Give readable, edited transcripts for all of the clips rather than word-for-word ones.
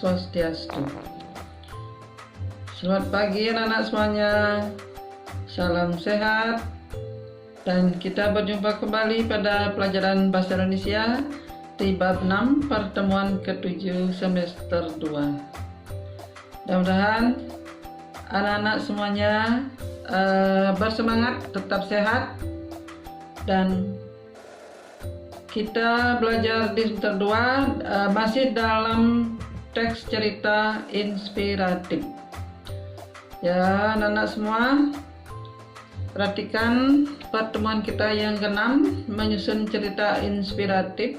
Swastiastu. Selamat pagi anak-anak semuanya. Salam sehat. Dan kita berjumpa kembali pada pelajaran Bahasa Indonesia di bab 6 pertemuan ke-7 semester 2. Mudah-mudahan anak-anak semuanya bersemangat, tetap sehat, dan kita belajar di semester 2 masih dalam teks cerita inspiratif. Ya, anak-anak semua, perhatikan pertemuan kita yang ke-6, menyusun cerita inspiratif.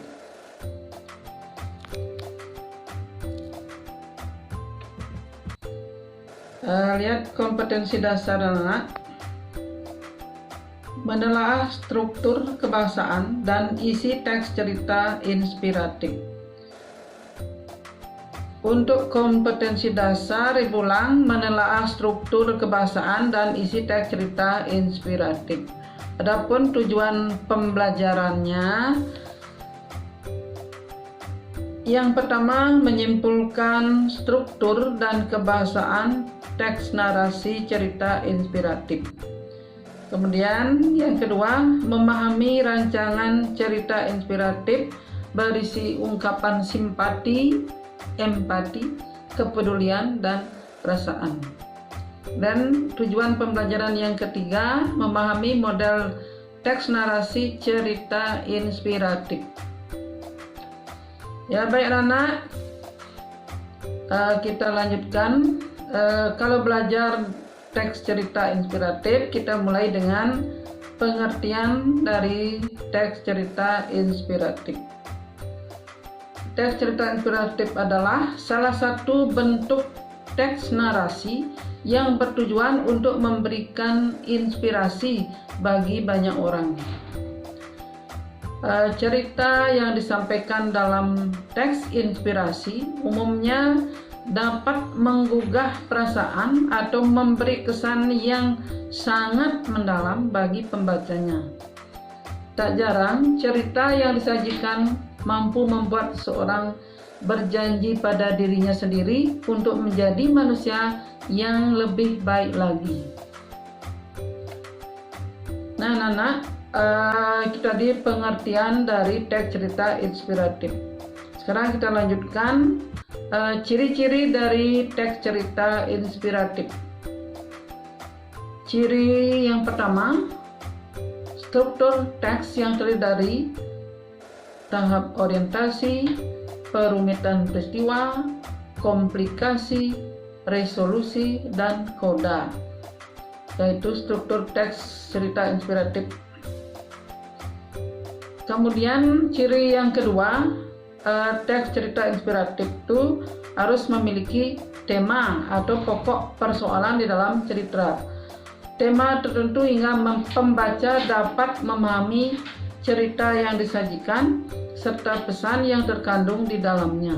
Lihat kompetensi dasar anak. Menelaah struktur kebahasaan dan isi teks cerita inspiratif. Untuk kompetensi dasar, diulang menelaah struktur kebahasaan dan isi teks cerita inspiratif. Adapun tujuan pembelajarannya, yang pertama menyimpulkan struktur dan kebahasaan teks narasi cerita inspiratif. Kemudian yang kedua, memahami rancangan cerita inspiratif berisi ungkapan simpati, empati, kepedulian, dan perasaan. Dan tujuan pembelajaran yang ketiga, memahami model teks narasi cerita inspiratif. Ya, baik anak, kita lanjutkan. Kalau belajar teks cerita inspiratif, kita mulai dengan pengertian dari teks cerita inspiratif. Teks cerita inspiratif adalah salah satu bentuk teks narasi yang bertujuan untuk memberikan inspirasi bagi banyak orang. Cerita yang disampaikan dalam teks inspirasi umumnya dapat menggugah perasaan atau memberi kesan yang sangat mendalam bagi pembacanya. Tak jarang cerita yang disajikan mampu membuat seorang berjanji pada dirinya sendiri untuk menjadi manusia yang lebih baik lagi. Nah, anak-anak, itu tadi pengertian dari teks cerita inspiratif. Sekarang kita lanjutkan ciri-ciri dari teks cerita inspiratif. Ciri yang pertama, struktur teks yang terdiri dari tahap orientasi, perumitan peristiwa, komplikasi, resolusi, dan koda, yaitu struktur teks cerita inspiratif. Kemudian ciri yang kedua, teks cerita inspiratif itu harus memiliki tema atau pokok persoalan di dalam cerita. Tema tertentu hingga pembaca dapat memahami cerita yang disajikan serta pesan yang terkandung di dalamnya.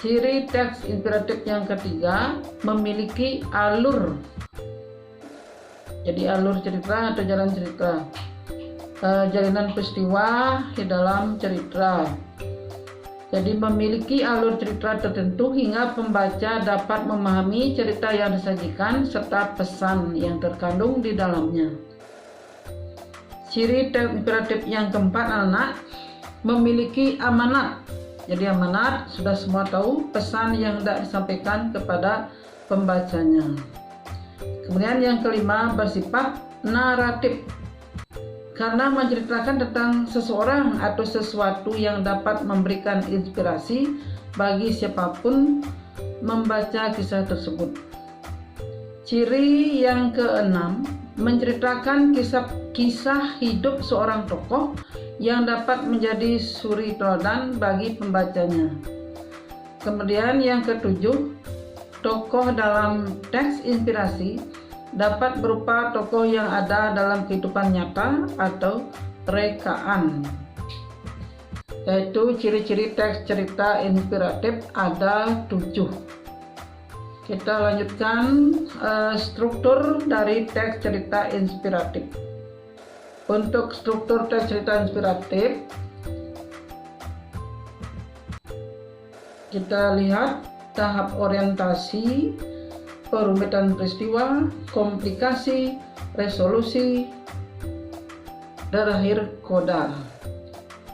Ciri teks inspiratif yang ketiga, memiliki alur. Jadi alur cerita atau jalan cerita, jalinan peristiwa di dalam cerita. Jadi memiliki alur cerita tertentu hingga pembaca dapat memahami cerita yang disajikan serta pesan yang terkandung di dalamnya. Ciri teks inspiratif yang keempat, anak, memiliki amanat. Jadi amanat sudah semua tahu, pesan yang hendak disampaikan kepada pembacanya. Kemudian yang kelima, bersifat naratif, karena menceritakan tentang seseorang atau sesuatu yang dapat memberikan inspirasi bagi siapapun membaca kisah tersebut. Ciri yang keenam, menceritakan kisah hidup seorang tokoh yang dapat menjadi suri teladan bagi pembacanya. Kemudian yang ketujuh, tokoh dalam teks inspirasi dapat berupa tokoh yang ada dalam kehidupan nyata atau rekaan. Yaitu ciri-ciri teks cerita inspiratif ada 7. Kita lanjutkan struktur dari teks cerita inspiratif. Untuk struktur teks cerita inspiratif, kita lihat tahap orientasi, perumitan peristiwa, komplikasi, resolusi, terakhir koda.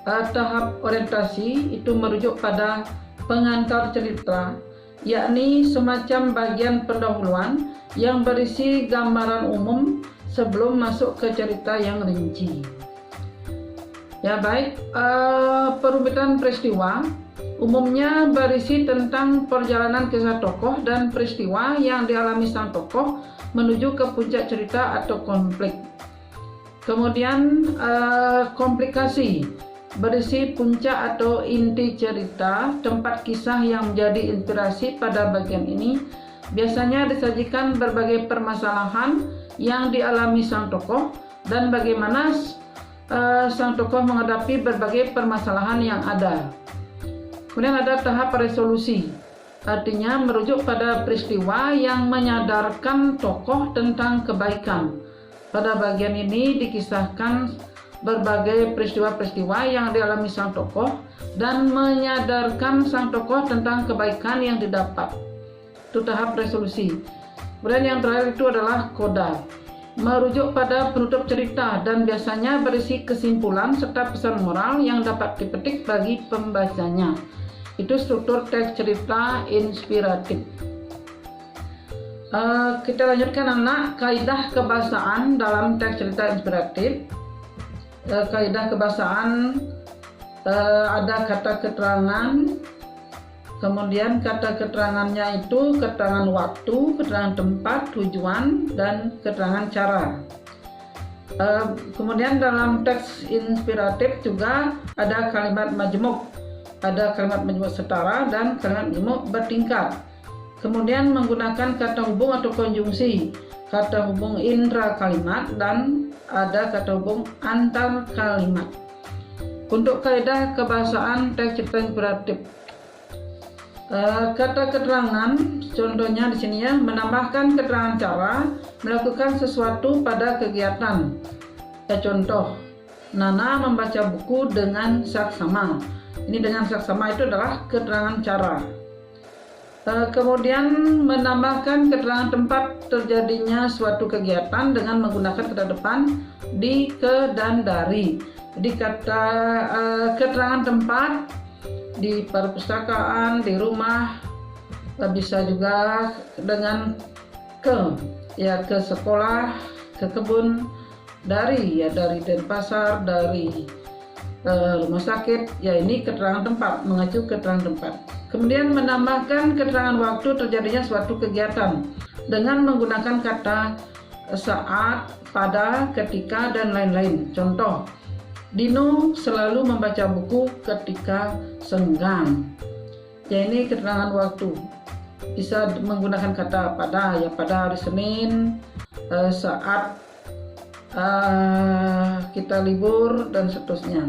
Tahap orientasi itu merujuk pada pengantar cerita, yakni semacam bagian pendahuluan yang berisi gambaran umum sebelum masuk ke cerita yang rinci. Ya baik, perumitan peristiwa umumnya berisi tentang perjalanan kisah tokoh dan peristiwa yang dialami sang tokoh menuju ke puncak cerita atau konflik. Kemudian komplikasi berisi puncak atau inti cerita, tempat kisah yang menjadi inspirasi pada bagian ini. Biasanya disajikan berbagai permasalahan yang dialami sang tokoh dan bagaimana sang tokoh menghadapi berbagai permasalahan yang ada. Kemudian ada tahap resolusi, artinya merujuk pada peristiwa yang menyadarkan tokoh tentang kebaikan. Pada bagian ini dikisahkan berbagai peristiwa-peristiwa yang dialami sang tokoh dan menyadarkan sang tokoh tentang kebaikan yang didapat. Itu tahap resolusi. Kemudian yang terakhir itu adalah koda, merujuk pada penutup cerita dan biasanya berisi kesimpulan serta pesan moral yang dapat dipetik bagi pembacanya. Itu struktur teks cerita inspiratif. Kita lanjutkan anak, kaidah kebahasaan dalam teks cerita inspiratif. Kaidah kebahasaan ada kata keterangan, kemudian kata keterangannya itu keterangan waktu, keterangan tempat, tujuan, dan keterangan cara. Kemudian dalam teks inspiratif juga ada kalimat majmuk, ada kalimat majmuk setara dan kalimat majmuk bertingkat. Kemudian menggunakan kata hubung atau konjungsi, kata hubung intra kalimat, dan ada kata hubung antar kalimat. Untuk kaidah kebahasaan teks cerita inspiratif, kata keterangan contohnya di sini ya, menambahkan keterangan cara melakukan sesuatu pada kegiatan. Ya, contoh, Nana membaca buku dengan saksama. Ini dengan saksama itu adalah keterangan cara. Kemudian menambahkan keterangan tempat terjadinya suatu kegiatan dengan menggunakan kata depan di, ke, dan dari. Jadi kata keterangan tempat di perpustakaan, di rumah, bisa juga dengan ke, ya ke sekolah, ke kebun, dari, ya dari Denpasar, dari rumah sakit, ya ini keterangan tempat, mengacu keterangan tempat. Kemudian menambahkan keterangan waktu terjadinya suatu kegiatan dengan menggunakan kata saat, pada, ketika, dan lain-lain. Contoh, Dino selalu membaca buku ketika senggang. Ya ini keterangan waktu. Bisa menggunakan kata pada, ya pada hari Senin, saat kita libur, dan seterusnya.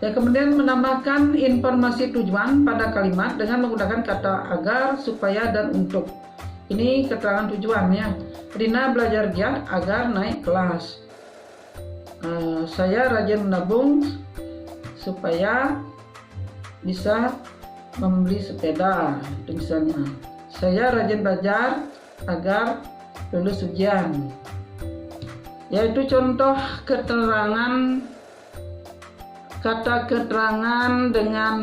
Ya, kemudian menambahkan informasi tujuan pada kalimat dengan menggunakan kata agar, supaya, dan untuk. Ini keterangan tujuan ya. Rina belajar giat agar naik kelas. Saya rajin menabung supaya bisa membeli sepeda, itu misalnya. Saya rajin belajar agar lulus ujian. Yaitu contoh keterangan, kata keterangan dengan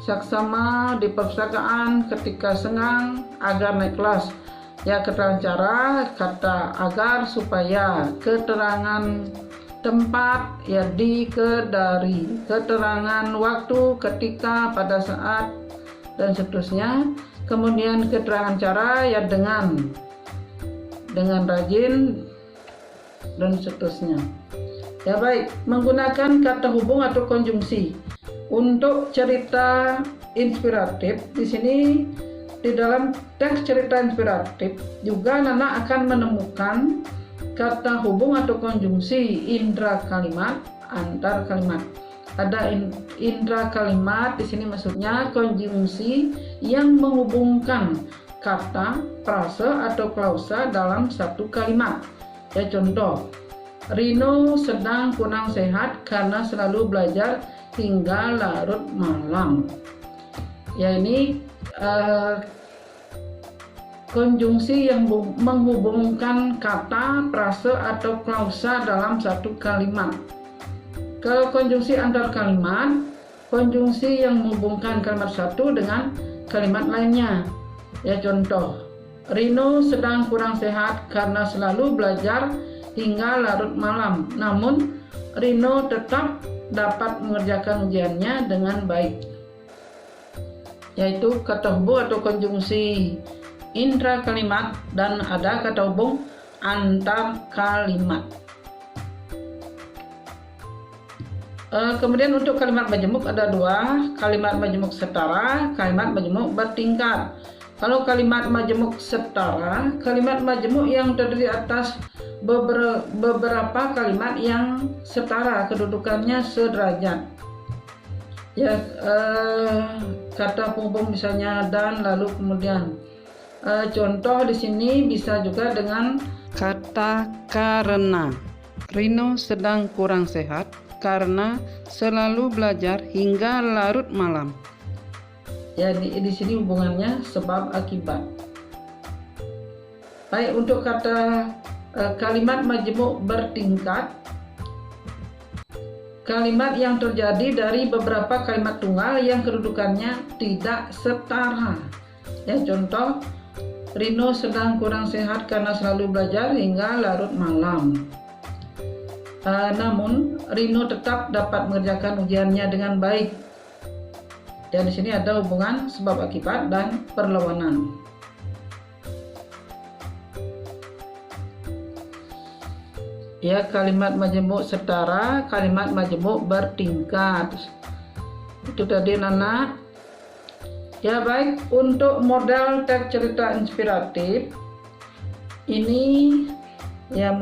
saksama di perpustakaan ketika senggang agar naik kelas. Ya keterangan cara, kata agar, supaya, keterangan tempat, ya di, ke, dari, keterangan waktu, ketika, pada saat, dan seterusnya. Kemudian keterangan cara, ya dengan rajin, dan seterusnya. Ya baik, menggunakan kata hubung atau konjungsi. Untuk cerita inspiratif di sini, di dalam teks cerita inspiratif juga Nana akan menemukan kata hubung atau konjungsi intra kalimat, antar kalimat. Ada intra kalimat di sini maksudnya konjungsi yang menghubungkan kata, frase atau klausa dalam satu kalimat. Ya contoh, Rino sedang kurang sehat karena selalu belajar hingga larut malam. Ya, ini konjungsi yang menghubungkan kata, frase, atau klausa dalam satu kalimat. Kalau konjungsi antar kalimat, konjungsi yang menghubungkan kalimat satu dengan kalimat lainnya. Ya, contoh, Rino sedang kurang sehat karena selalu belajar hingga larut malam. Namun, Rino tetap dapat mengerjakan ujiannya dengan baik. Yaitu kata hubung atau konjungsi intra kalimat, dan ada kata hubung antar kalimat. Kemudian untuk kalimat majemuk ada dua, kalimat majemuk setara, kalimat majemuk bertingkat. Kalau kalimat majemuk setara, kalimat majemuk yang terdiri atas beberapa kalimat yang setara, kedudukannya sederajat. Ya, kata penghubung misalnya dan, lalu kemudian. Contoh di sini bisa juga dengan kata karena. Rino sedang kurang sehat karena selalu belajar hingga larut malam. Ya, di sini hubungannya sebab akibat. Baik, untuk kata kalimat majemuk bertingkat, kalimat yang terjadi dari beberapa kalimat tunggal yang kedudukannya tidak setara. Ya, contoh, Rino sedang kurang sehat karena selalu belajar hingga larut malam. Namun, Rino tetap dapat mengerjakan ujiannya dengan baik. Dan di sini ada hubungan sebab akibat dan perlawanan. Ya, kalimat majemuk setara, kalimat majemuk bertingkat. Itu tadi anak. Ya, baik, untuk model teks cerita inspiratif ini ya,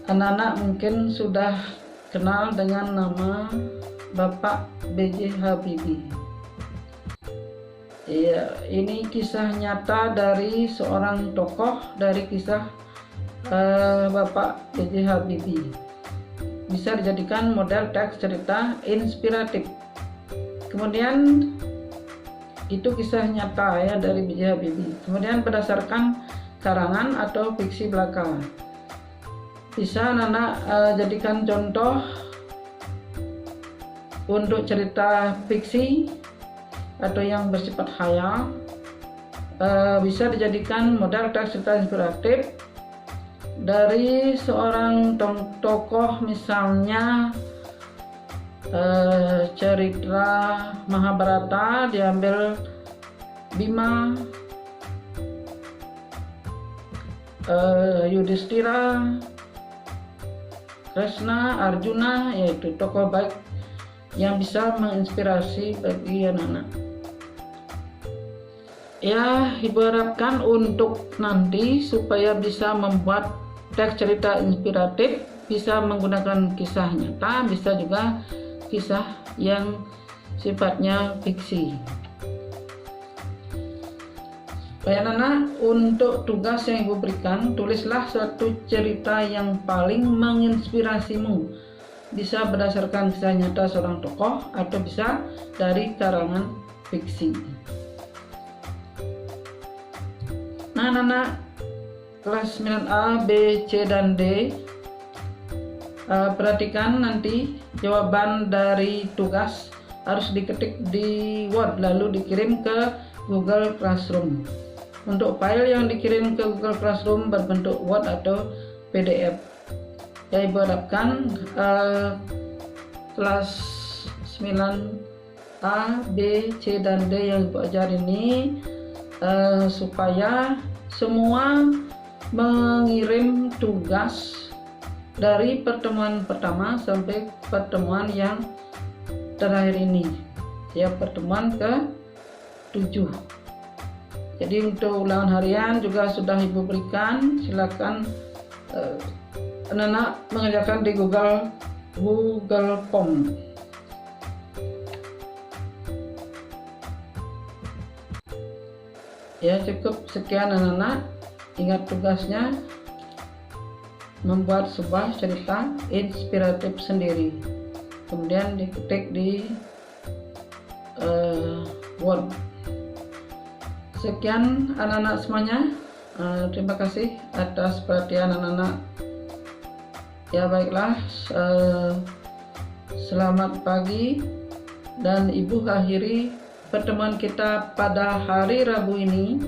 anak-anak mungkin sudah kenal dengan nama Bapak B.J. Habibie. Ya, ini kisah nyata dari seorang tokoh dari kisah Bapak B.J. Habibie. Bisa dijadikan model teks cerita inspiratif. Kemudian itu kisah nyata ya dari B.J. Habibie. Kemudian berdasarkan karangan atau fiksi belaka. Bisa anak jadikan contoh untuk cerita fiksi atau yang bersifat khayal. Bisa dijadikan model teks cerita inspiratif dari seorang tokoh, misalnya cerita Mahabharata diambil Bima, Yudhistira, Kresna, Arjuna, yaitu tokoh baik yang bisa menginspirasi bagi anak-anak. Ya, Ibu harapkan untuk nanti supaya bisa membuat teks cerita inspiratif, bisa menggunakan kisah nyata, bisa juga kisah yang sifatnya fiksi. Baik anak-anak, untuk tugas yang Ibu berikan, tulislah suatu cerita yang paling menginspirasimu. Bisa berdasarkan kisah nyata seorang tokoh atau bisa dari karangan fiksi. Nah anak-anak kelas 9A, B, C, dan D, perhatikan nanti jawaban dari tugas harus diketik di Word lalu dikirim ke Google Classroom. Untuk file yang dikirim ke Google Classroom berbentuk Word atau PDF. Ya, Ibu harapkan kelas 9A, B, C, dan D yang Ibu ajar ini supaya semua mengirim tugas dari pertemuan pertama sampai pertemuan yang terakhir ini, ya, pertemuan ke-7. Jadi untuk ulangan harian juga sudah Ibu berikan. Silakan anak-anak mengerjakan di Google Form. Ya, cukup sekian anak-anak. Ingat tugasnya membuat sebuah cerita inspiratif sendiri. Kemudian diketik di word. Sekian anak-anak semuanya. Terima kasih atas perhatian anak-anak. Ya baiklah, selamat pagi, dan Ibu akhiri pertemuan kita pada hari Rabu ini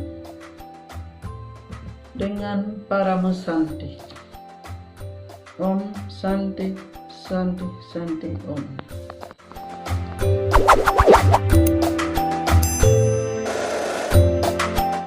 dengan Parama Santi. Om Santi, Santi, Santi, Om.